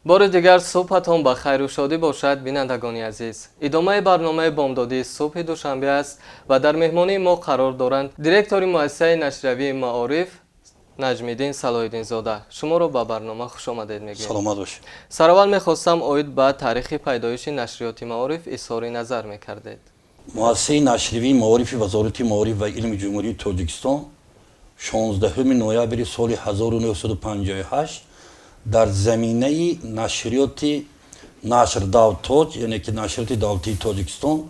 بار دیگر صبحتان با خیر و شادی باشد بینندگان عزیز. ادامه برنامه بامدادی صبح دوشنبه است و در مهمانی ما قرار دارند دیرکتور مؤسسه نشریه معارف نجمیدین صلاح‌الدین زاده. شما را به برنامه خوش آمدید میگیم. سلامت باشید. سرآول میخواستم اوید به تاریخ پیدایش نشریات معارف اظهار نظر میکردید. مؤسسه نشریه معارف وزارت معارف و علم جمهوری تاجیکستان 16 نوامبر سال 1958 در زمینه نشریات نشر داوتاج یعنی که نشریات دولتی تاجیکستان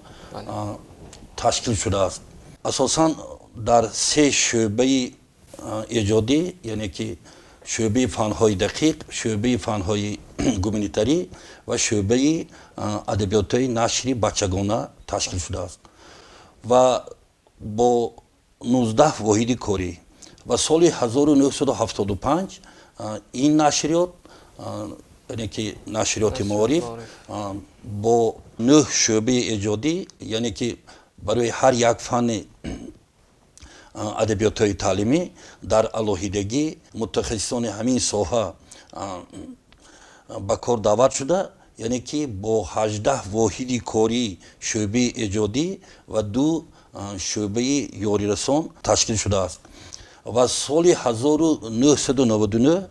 تشکیل شده است. اساساً در سه شعبه ایجادی یعنی که شعبه فنهای دقیق، شعبه فنهای گومنیتری و شعبه ادبیات نشری بچگانه تشکیل شده است و با 19 واحد کاری و سال 1975 این نشریات یعنی که نشریات معارف با 9 شعبه ایجادی یعنی که برای هر یک فن ادبیات تعلیمی در علاهیدگی متخصصان همین ساحه به کار دعوت شده، یعنی که با 18 واحد کاری شعبه ایجادی و 2 شعبه یاری رسان تشکیل شده است و سال 1999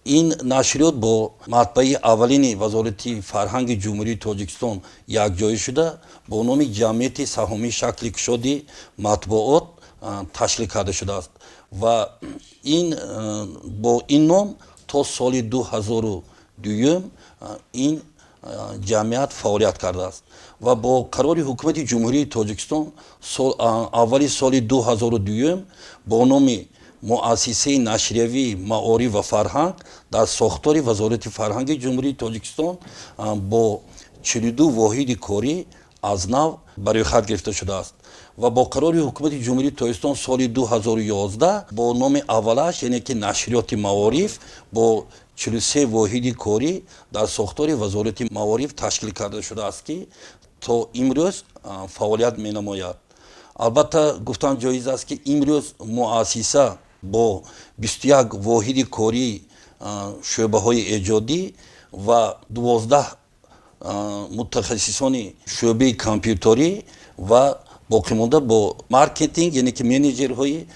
این نشریات با مطبعه اولین وزارت فرهنگ جمهوری تاجیکستان یکجایی شده با نام جمعیت سهامی شکل گشاده مطبوعات تشکیل کرده شده است و این با این نام تا سال 2002 این جمعیت فعالیت کرده است و با قرار حکومت جمهوری تاجیکستان اولی سال 2002 با نام مؤسسه نشریه معارف و فرهنگ در ساختار وزارت فرهنگ جمهوری تاجیکستان با 42 واحد کاری از نو برای خود گرفته شده است و با قرار حکومت جمهوری تاجیکستان سال 2011 با نام اولش یعنی که نشریات معارف با 43 واحد کاری در ساختار وزارت معارف تشکیل کرده شده است که تا امروز فعالیت می نماید. البته گفتن جایز است که امروز مؤسسه با 21 واحد کاری شعبه های ایجادی و 12 متخصصان شعبه کامپیوتری و باقی مانده با مارکتینگ یعنی که منیجرهای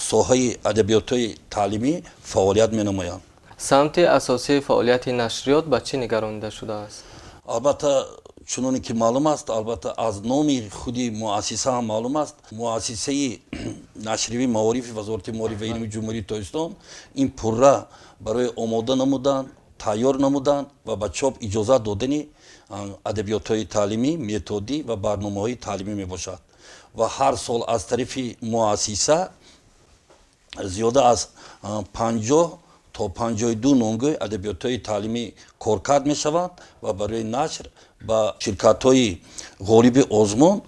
ساحه ادبیات تعلیمی فعالیت می نمایند. سمت اساسی فعالیت نشریات به چی نگرانیده شده است؟ البته چنانکه که معلوم است، البته از نام خود مؤسسه هم معلوم است، مؤسسه نشریه معارف وزارت معارف و علم جمهوری تاجیکستان این پروژه برای آماده نمودن، تیار نمودن و به چاپ اجازه دادن ادبیات تعلیمی، متدی و برنامه‌های تعلیمی می باشد و هر سال از طرف مؤسسه زیاده از 50 تا 52 نامگاه ادبیات تعلیمی کارکرد می شوند و برای نشر با شرکت های غالب آزمون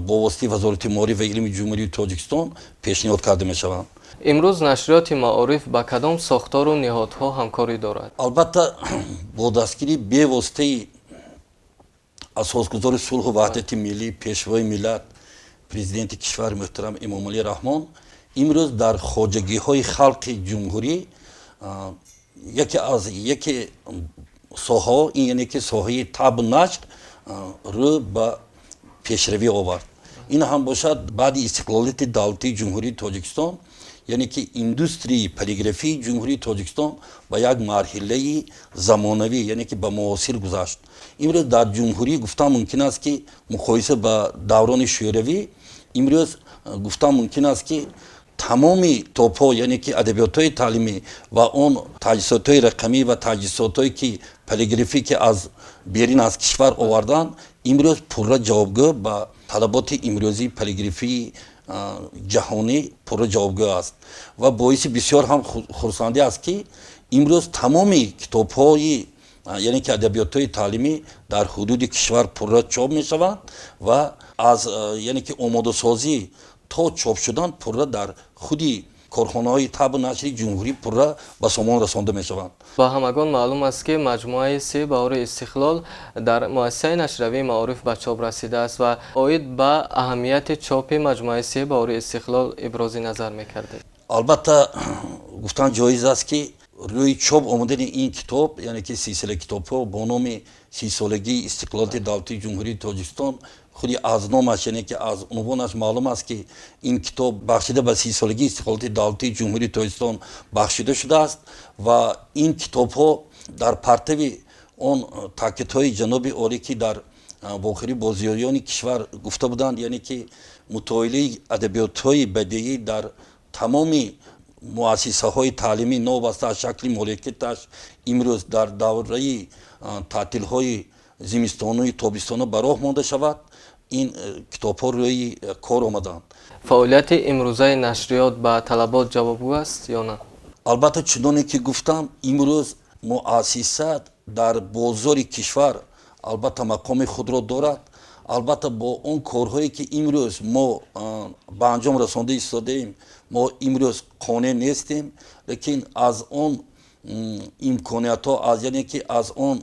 با واسطه وزارت معارف و علم جمهوری تاجیکستان پیشنهاد کرده می شوند. امروز نشریات معارف با کدام ساختار و نهادها همکاری دارد؟ البته با دستگیری به واسطه اساسگزار صلح و وحدت ملی پیشوای ملت پرزیدنت کشور محترم امامعلی رحمان امروز در خواجگی های خلق جمهوری یکی ساحه این یعنی که ساحه طب نشر رو به پیشروی آورد. این هم باشد بعد استقلالیت دولتی جمهوری تاجیکستان یعنی که اندوستری پلیگرافی جمهوری تاجیکستان به یک مرحله زمانوی یعنی که به معاصر گذشت. امروز در جمهوری گفتن ممکن است که مقایسه با دوران شوروی امروز گفتن ممکن است که تمامی توپ‌ها یعنی که ادبیات تعلیمی و اون تجهیزات رقمی و تجهیزات که پلیگرافی که از بیرون از کشور آوردن امروز پورا جوابگو با طلبات امروزی پلیگرافی جهانی پورا جوابگو است و باعث بسیار هم خرسندی است که امروز تمامی کتاب‌های یعنی که ادبیات تعلیمی در حدود کشور پورا چاپ می شوند و از یعنی که آماده سازی تا چاپ شدن پورا در خودی کارخانه های طب و نشر جمهوری پورا به سامان رسانده می شوند. با همگان معلوم است که مجموعه 3 بهار استقلال در مؤسسه نشریه معارف به چاپ رسیده است و اوید به اهمیت چاپ مجموعه 3 بهار استقلال ابراز نظر میکرده. البته گفتن جایز است که روی چوب آمدن این کتاب یعنی که سلسله کتاب ها با نام 30 سالگی استقلال دولتی جمهوری تاجیکستان خودی از نامش یعنی که از عنوانش معلوم است که این کتاب بخشیده به 30 سالگی استقلال دولتی جمهوری تاجیکستان بخشیده شده است و این کتاب ها در پرتو اون تاکید های جناب عالی که در واخری بازیایان کشور گفته بودند یعنی که مطالعه ادبیات های بدیعی در تمامی مؤسسه های تعلیمی نوبسته از شکل مملکتش امروز در دوره تعطیل های زمستانی تابستانی به راه مانده شود این کتاب ها روی کار آمدند. فعالیت امروزه نشریات به طلبات جوابگو است یا نه؟ البته چنانه که گفتم امروز مؤسسه در بازار کشور البته مقام خود را دارد. البته با اون کارهایی که امروز ما به انجام رسانده ایستاده ایم ما امروز قانع نیستیم لیکن از اون امکانیت ها از یعنی که از اون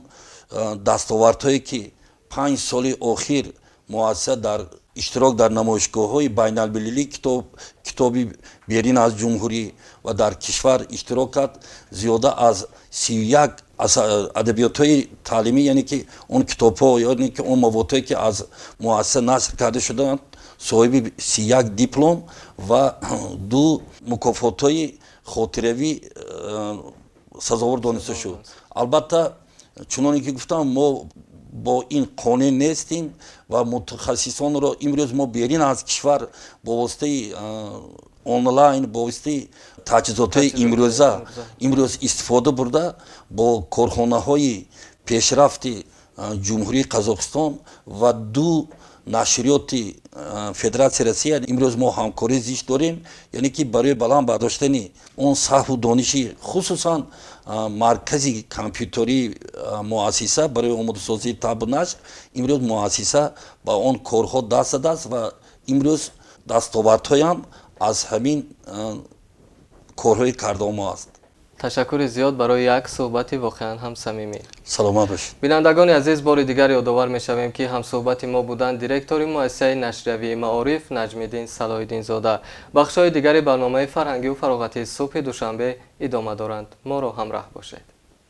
دستاوردهایی که 5 سال اخیر مؤسسه در اشتراک در نمایشگاه های بین المللی کتابی بیرین از جمهوری و در کشور اشتراک کرد زیاده از 31 ادبیات های تعلیمی یعنی که اون کتاب ها یعنی که اون مواد که از مؤسسه نشر کرده شدند صاحب 31 دیپلم و 2 مکافات های خاطروی سزاوار دانسته شد. البته چنانکه که گفتم ما با این قانع نیستیم و متخصصان را امروز ما بیرین از کشور با واسطه آنلاین با واسطه تجهیزات های امروز استفاده برده با کارخانه های پیشرفت جمهوری قزاقستان و 2 نشریات فدراسیون روسیه امروز ما همکاری زیش داریم یعنی که برای بلند برداشتن اون صحف و دانشی خصوصا مرکزی کامپیوتری مؤسسه برای آماده سازی تب و نشر امروز مؤسسه با اون کارها دست و امروز دستاوردهای هم از همین کارهای کرده ما است. تشکر زیاد برای یک صحبت واقعا هم صمیمی. سلامت باشید. بینندگان عزیز بار دیگر یادآور می‌شویم که هم صحبت ما بودند دیرکتور مؤسسه نشریه معارف نجمیدین صلاح‌الدین زاده. بخش‌های دیگر برنامه فرهنگی و فراغتی صبح دوشنبه ادامه دارند. ما را همراه باشید.